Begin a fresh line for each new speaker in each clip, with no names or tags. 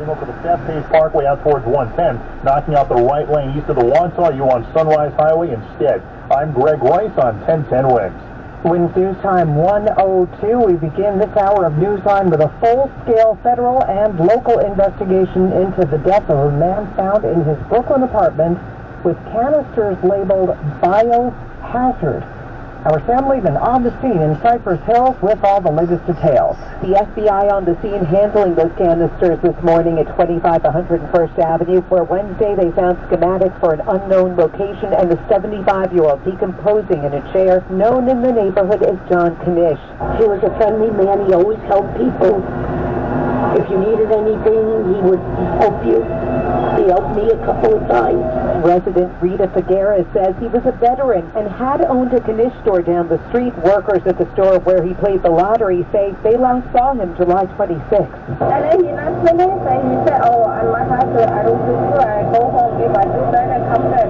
heading over the Bethpage Parkway out towards 110, knocking out the right lane east of the Wantagh. You on Sunrise Highway instead. I'm Greg Rice on 1010 Winds.
Winds News Time 1:02. We begin this hour of Newsline with a full-scale federal and local investigation into the death of a man found in his Brooklyn apartment with canisters labeled biohazard. Our Sam Lehman on the scene in Cypress Hills with all the latest details.
The FBI on the scene handling those canisters this morning at 25 101st Avenue, where Wednesday they found schematics for an unknown location and a 75-year-old decomposing in a chair known in the neighborhood as John Knish.
He was a friendly man. He always helped people. If you needed anything, he would help you. He helped me a couple of times.
Resident Rita Figueres says he was a veteran and had owned a Knish store down the street. Workers at the store where he played the lottery say they last saw him July 26th.
And then he not finished and he said, oh, I'm a hazard. I don't do good. I go home. If I do that, I come back.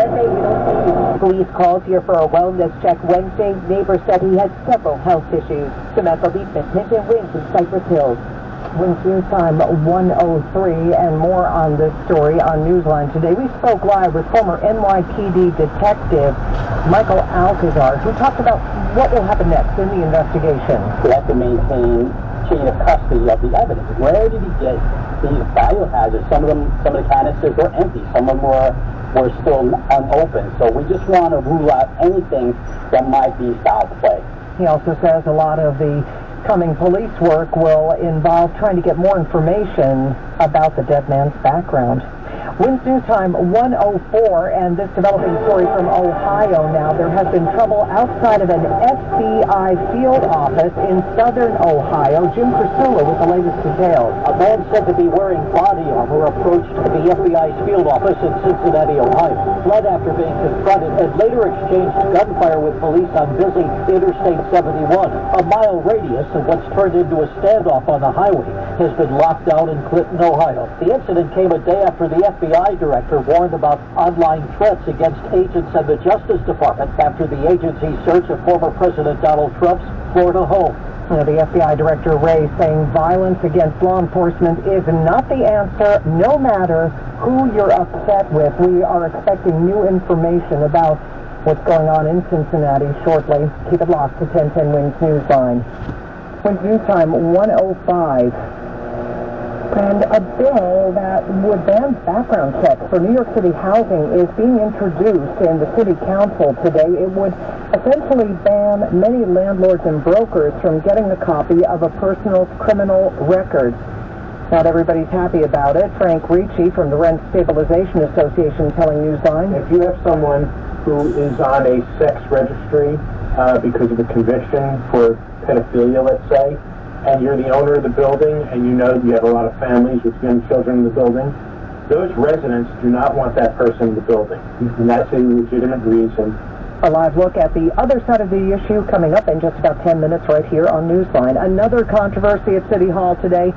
That day we don't see you.
Police called here for a wellness check Wednesday. Neighbors said he had several health issues. Samantha Liebman, 1010 Winds in Cypress Hills.
Winds News Time 1:03, and more on this story on Newsline today. We spoke live with former NYPD detective Michael Alcazar, who talked about what will happen next in the investigation.
We have to maintain chain of custody of the evidence. Where did he get these biohazards? Some of the canisters were empty. Some of them were still unopened. So we just want to rule out anything that might be foul play.
He also says a lot of the coming police work will involve trying to get more information about the dead man's background. Winds News Time 1:04, and this developing story from Ohio now. There has been trouble outside of an FBI field office in southern Ohio. Jim Crisula with the latest details.
A man said to be wearing body armor approached the FBI's field office in Cincinnati, Ohio. Fled after being confronted and later exchanged gunfire with police on busy Interstate 71. A mile radius of what's turned into a standoff on the highway has been locked down in Clinton, Ohio. The incident came a day after the FBI director warned about online threats against agents and the Justice Department after the agency's search of former President Donald Trump's Florida home.
The FBI Director Ray saying violence against law enforcement is not the answer, no matter who you're upset with. We are expecting new information about what's going on in Cincinnati shortly. Keep it locked to 1010 Winds Newsline. Winds News Time 1:05. And a bill that would ban background checks for New York City housing is being introduced in the City Council today. It would essentially ban many landlords and brokers from getting a copy of a person's criminal record. Not everybody's happy about it. Frank Ricci from the Rent Stabilization Association telling Newsline.
If you have someone who is on a sex registry because of a conviction for pedophilia, let's say, and you're the owner of the building, and you know you have a lot of families with young children in the building, those residents do not want that person in the building. And that's a legitimate reason.
A live look at the other side of the issue coming up in just about 10 minutes right here on Newsline. Another controversy at City Hall today.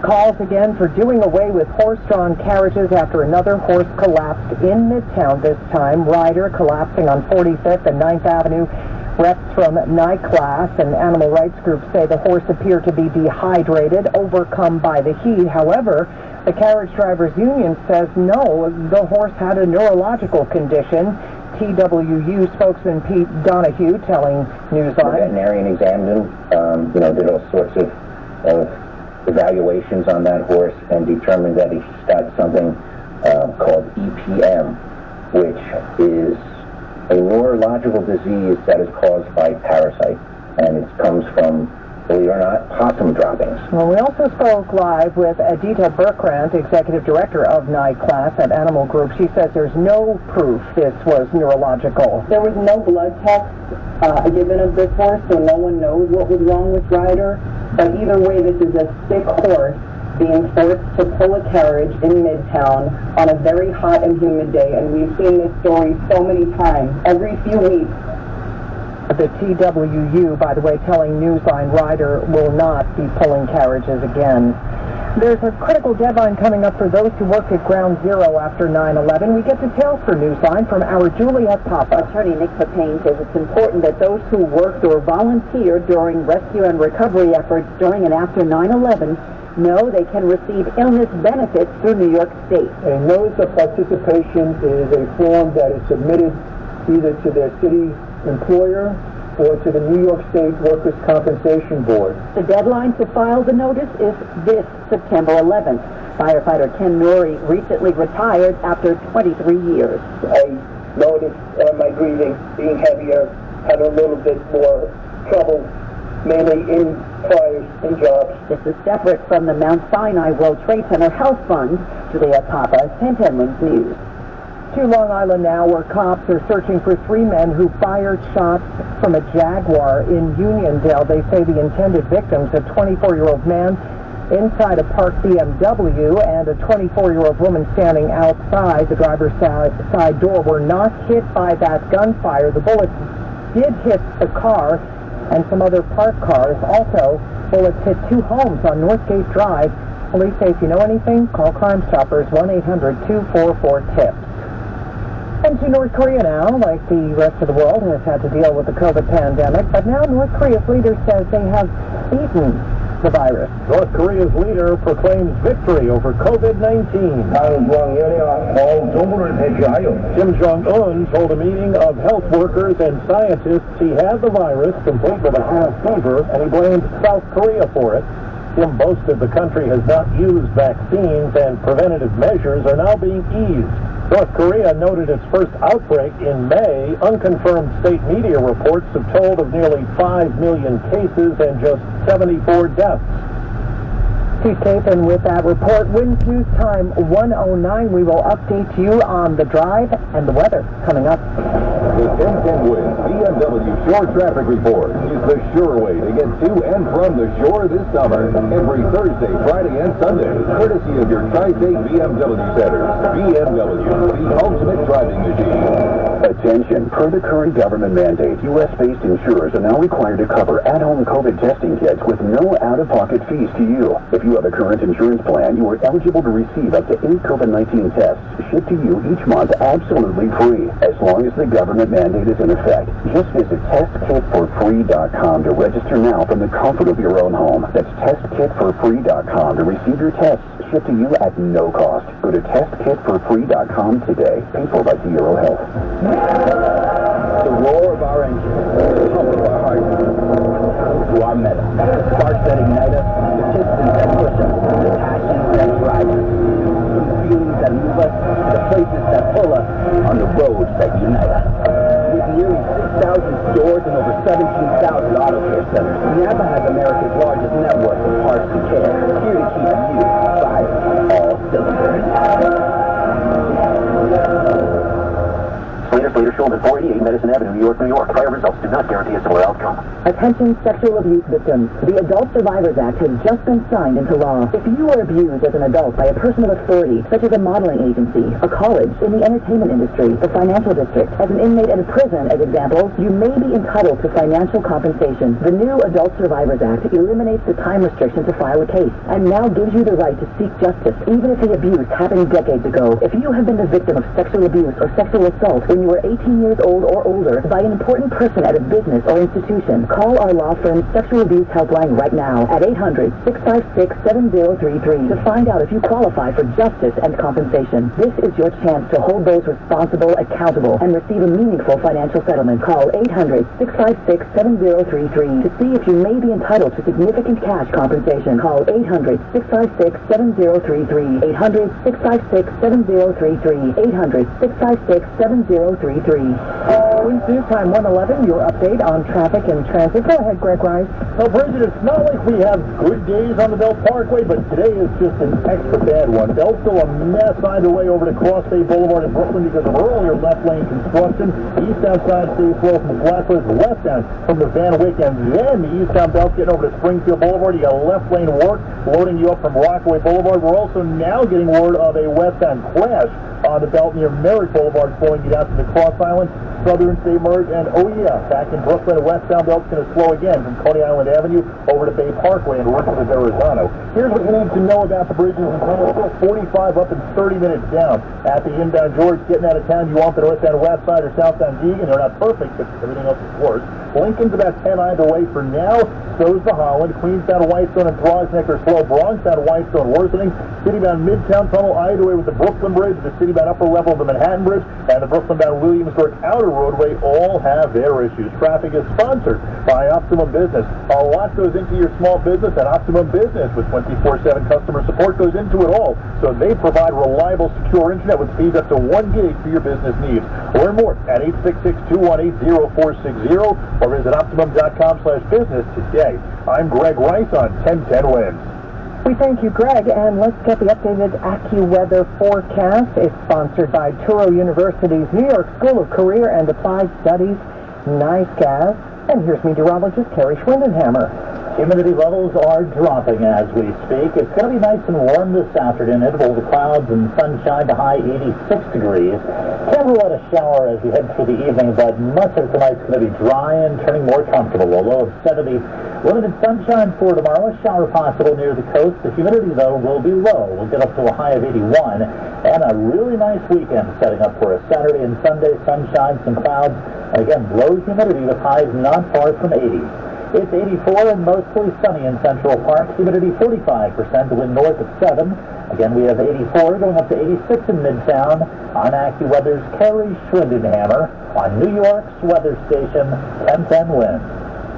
Calls again for doing away with horse-drawn carriages after another horse collapsed in Midtown this time. Rider collapsing on 45th and 9th Avenue. Reps from NYCLASS and animal rights groups say the horse appeared to be dehydrated, overcome by the heat. However, the carriage drivers union says no, the horse had a neurological condition. TWU spokesman Pete Donahue telling Newsline.
The veterinarian examined him, did all sorts of evaluations on that horse and determined that he's got something called EPM, which is a neurological disease that is caused by parasite, and it comes from, believe it or not, possum droppings.
Well, we also spoke live with Adita Berkrant, executive director of NYCLASS at Animal Group. She says there's no proof this was neurological.
There was no blood test given of this horse, so no one knows what was wrong with Ryder. But either way, this is a sick horse being forced to pull a carriage in Midtown on a very hot and humid day, and we've seen this story so many times, every few weeks.
The TWU, by the way, telling Newsline Ryder will not be pulling carriages again. There's a critical deadline coming up for those who worked at Ground Zero after 9/11. We get details for Newsline from our Juliet Papa.
Attorney Nick Papane says it's important that those who worked or volunteered during rescue and recovery efforts during and after 9/11 know they can receive illness benefits through New York State.
A notice of participation is a form that is submitted either to their city employer or to the New York State Workers' Compensation Board.
The deadline to file the notice is this September 11th. Firefighter Ken Norrie recently retired after 23 years.
I noticed my breathing being heavier, had a little bit more trouble, mainly in fires and jobs.
This is separate from the Mount Sinai World Trade Center Health Fund. Juliet Papa, 1010 Wins News.
To Long Island now, where cops are searching for 3 men who fired shots from a Jaguar in Uniondale. They say the intended victims, a 24-year-old man inside a parked BMW and a 24-year-old woman standing outside the driver's side door, were not hit by that gunfire. The bullets did hit the car and some other parked cars. Also, bullets hit 2 homes on Northgate Drive. Police say if you know anything, call Crime Stoppers, 1-800-244-TIPS. And to North Korea now, like the rest of the world, has had to deal with the COVID pandemic, but now North Korea's leader says they have beaten the virus.
North Korea's leader proclaims victory over COVID-19. Kim Jong-un told a meeting of health workers and scientists he had the virus, complete with a high fever, and he blamed South Korea for it. Kim boasted the country has not used vaccines and preventative measures are now being eased. North Korea noted its first outbreak in May. Unconfirmed state media reports have told of nearly 5 million cases and just 74 deaths.
Steve Stapleton with that report. Winds News Time 1:09. We will update you on the drive and the weather coming up.
The 1010 Winds BMW Shore Traffic Report is the sure way to get to and from the shore this summer. Every Thursday, Friday, and Sunday, courtesy of your Tri-State BMW centers. BMW, the ultimate driving machine.
Attention, per the current government mandate, U.S.-based insurers are now required to cover at-home COVID testing kits with no out-of-pocket fees to you. If you have a current insurance plan, you are eligible to receive up to 8 COVID-19 tests shipped to you each month absolutely free, as long as the government mandate is in effect. Just visit testkitforfree.com to register now from the comfort of your own home. That's testkitforfree.com to receive your tests shipped to you at no cost. Go to testkitforfree.com today. Paid for by Zero Health.
The roar of our engines, the pump of our heart, to our metal, the sparks that ignite us, the pistons that push us, the passions that drive us, the feelings that move us, the places that pull us, on the roads that unite us. With nearly 6,000 stores and over 17,000 auto care centers, Napa has America's largest network of parts and care, here to keep you firing all cylinders.
Slater Schulman, 488 Medicine Avenue, New York, New York. Prior results do not guarantee a similar outcome.
Attention sexual abuse victims. The Adult Survivors Act has just been signed into law. If you were abused as an adult by a person of authority, such as a modeling agency, a college, in the entertainment industry, the financial district, as an inmate at a prison, as examples, you may be entitled to financial compensation. The new Adult Survivors Act eliminates the time restriction to file a case and now gives you the right to seek justice, even if the abuse happened decades ago. If you have been the victim of sexual abuse or sexual assault when you were 18 years old or older by an important person at a business or institution, call our law firm's Sexual Abuse Helpline right now at 800-656-7033 to find out if you qualify for justice and compensation. This is your chance to hold those responsible accountable and receive a meaningful financial settlement. Call 800-656-7033 to see if you may be entitled to significant cash compensation. Call 800-656-7033. 800-656-7033. 800-656-7033.
Winds News Time 1:11. Your update on traffic and transit. Go ahead, Greg Rice.
Well, Bridget, it's not like we have good days on the Belt Parkway, but today is just an extra bad one. Belt's still a mess either way over to Cross Bay Boulevard in Brooklyn because of earlier left lane construction. Eastbound side stays slow from Flatbush westbound from the Van Wyck, and then the eastbound Belt's getting over to Springfield Boulevard. You got left lane work loading you up from Rockaway Boulevard. We're also now getting word of a westbound crash on the Belt near Merritt Boulevard, flowing you down to the Cross Island, Southern State Merge, and oh yeah, back in Brooklyn, westbound Belt's going to slow again from Coney Island Avenue over to Bay Parkway and north of Verrazano. Here's what you need to know about the bridges in town. 45 up and 30 minutes down. At the inbound George, getting out of town, you want the northbound west side or southbound Deegan. They're not perfect, but everything else is worse. Lincoln's about 10 either way for now. So's the Holland. Queenstown, Whitestone, and Throgneck are slow. Bronxtown, Whitestone worsening. City-bound Midtown Tunnel either way with the Brooklyn Bridge, the city-bound upper level of the Manhattan Bridge, and the Brooklyn-bound Williamsburg Outer Roadway all have their issues. Traffic is sponsored by Optimum Business. A lot goes into your small business, and Optimum Business with 24/7 customer support goes into it all. So they provide reliable, secure internet with speeds up to 1 gig for your business needs. Learn more at 866-218-0460 or visit Optimum.com/business today. I'm Greg Rice on 1010 Wins.
We thank you, Greg, and let's get the updated AccuWeather forecast. It's sponsored by Touro University's New York School of Career and Applied Studies, NICAS. And here's meteorologist Carrie Schwindenhammer.
Humidity levels are dropping as we speak. It's going to be nice and warm this afternoon. Intervals of clouds and sunshine to high 86 degrees. Can't rule out a shower as we head through the evening, but much of tonight's going to be dry and turning more comfortable. A low of 70. Limited sunshine for tomorrow. A shower possible near the coast. The humidity, though, will be low. We'll get up to a high of 81. And a really nice weekend setting up for us. Saturday and Sunday, sunshine, some clouds. And again, low humidity with highs not far from 80. It's 84 and mostly sunny in Central Park. Humidity 45%, the wind north at 7. Again, we have 84 going up to 86 in Midtown. On AccuWeather's Carrie Schwindenhammer on New York's weather station, 1010 Winds.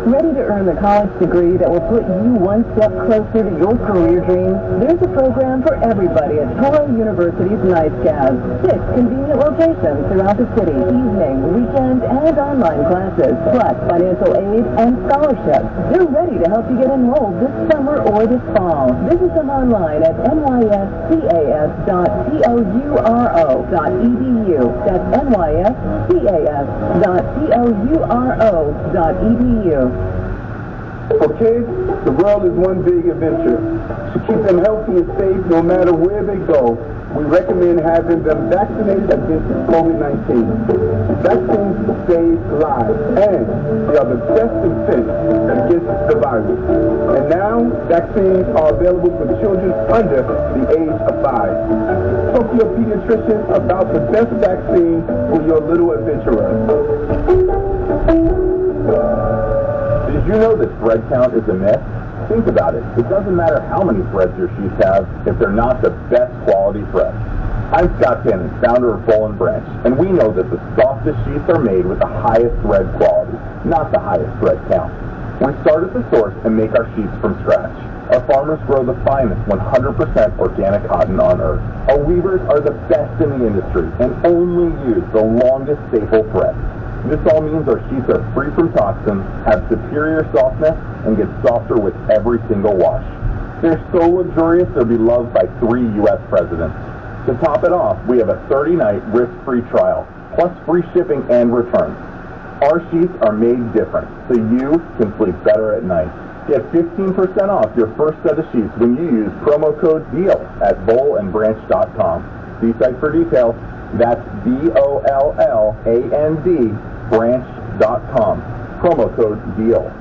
Ready to earn the college degree that will put you one step closer to your career dreams? There's a program for everybody at Touro University's NICAS. 6 convenient locations throughout the city, evening, weekend, and online classes, plus financial aid and scholarships. They're ready to help you get enrolled this summer or this fall. Visit them online at nyscas.touro.edu. That's nyscas.touro.edu.
For kids, the world is one big adventure. To keep them healthy and safe no matter where they go, we recommend having them vaccinated against COVID-19. Vaccines save lives, and they are the best defense against the virus. And now, vaccines are available for children under the age of 5. Talk to your pediatrician about the best vaccine for your little adventurer.
Did you know that thread count is a myth? Think about it. It doesn't matter how many threads your sheets have if they're not the best quality threads. I'm Scott Cannon, founder of Boll & Branch, and we know that the softest sheets are made with the highest thread quality, not the highest thread count. We start at the source and make our sheets from scratch. Our farmers grow the finest 100% organic cotton on earth. Our weavers are the best in the industry and only use the longest staple thread. This all means our sheets are free from toxins, have superior softness, and get softer with every single wash. They're so luxurious they'll be loved by 3 U.S. presidents. To top it off, we have a 30-night risk-free trial, plus free shipping and returns. Our sheets are made different, so you can sleep better at night. Get 15% off your first set of sheets when you use promo code DEAL at bollandbranch.com. See site for details. That's BOLLAND branch.com. Promo code DEAL.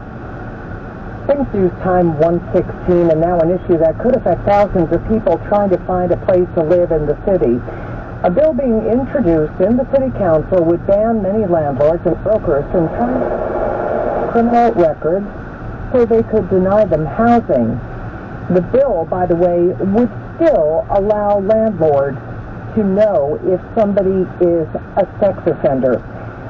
Things News Time 116, and now an issue that could affect thousands of people trying to find a place to live in the city. A bill being introduced in the City Council would ban many landlords and brokers from trying criminal records so they could deny them housing. The bill, by the way, would still allow landlords to know if somebody is a sex offender.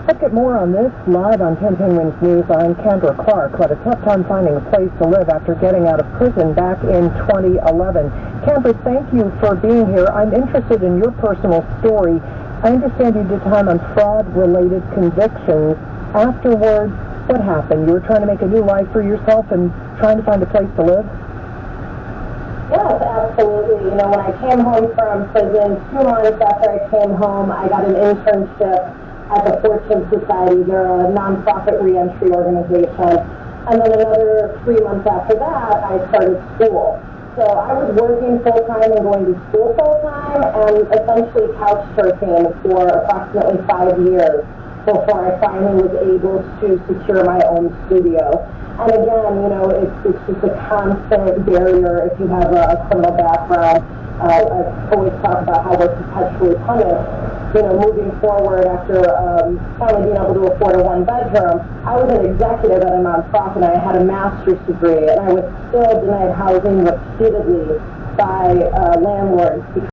Let's get more on this live on 1010 Winds News. I'm Kendra Clark, who had a tough time finding a place to live after getting out of prison back in 2011. Kendra, thank you for being here. I'm interested in your personal story. I understand you did time on fraud-related convictions. Afterwards, what happened? You were trying to make a new life for yourself and trying to find a place to live?
Yes, absolutely. You know, when I came home from prison, 2 months after I came home, I got an internship at the Fortune Society. They're a nonprofit reentry organization. And then another 3 months after that, I started school. So I was working full-time and going to school full-time and essentially couch surfing for approximately 5 years before I finally was able to secure my own studio. And again, you know, it's just a constant barrier if you have a criminal background. I always talk about how we're perpetually punished. You know, moving forward after finally being able to afford a one-bedroom, I was an executive at a nonprofit, and I had a master's degree, and I was still denied housing repeatedly by landlords.